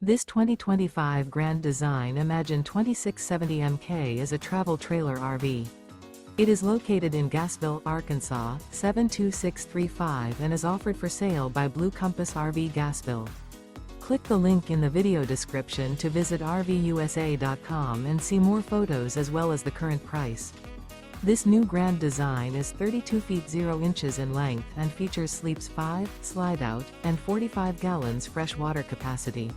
This 2025 Grand Design Imagine 2670 MK is a travel trailer RV. It is located in Gassville, Arkansas, 72635 and is offered for sale by Blue Compass RV Gassville. Click the link in the video description to visit RVUSA.com and see more photos as well as the current price. This new Grand Design is 32 feet 0 inches in length and features sleeps 5, Slideout, and 45 gallons fresh water capacity.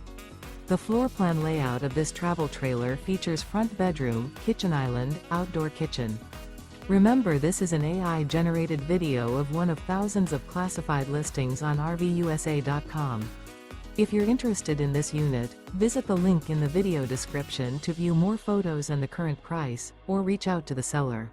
The floor plan layout of this travel trailer features front bedroom, kitchen island, outdoor kitchen. Remember, this is an AI-generated video of one of thousands of classified listings on RVUSA.com. If you're interested in this unit, visit the link in the video description to view more photos and the current price, or reach out to the seller.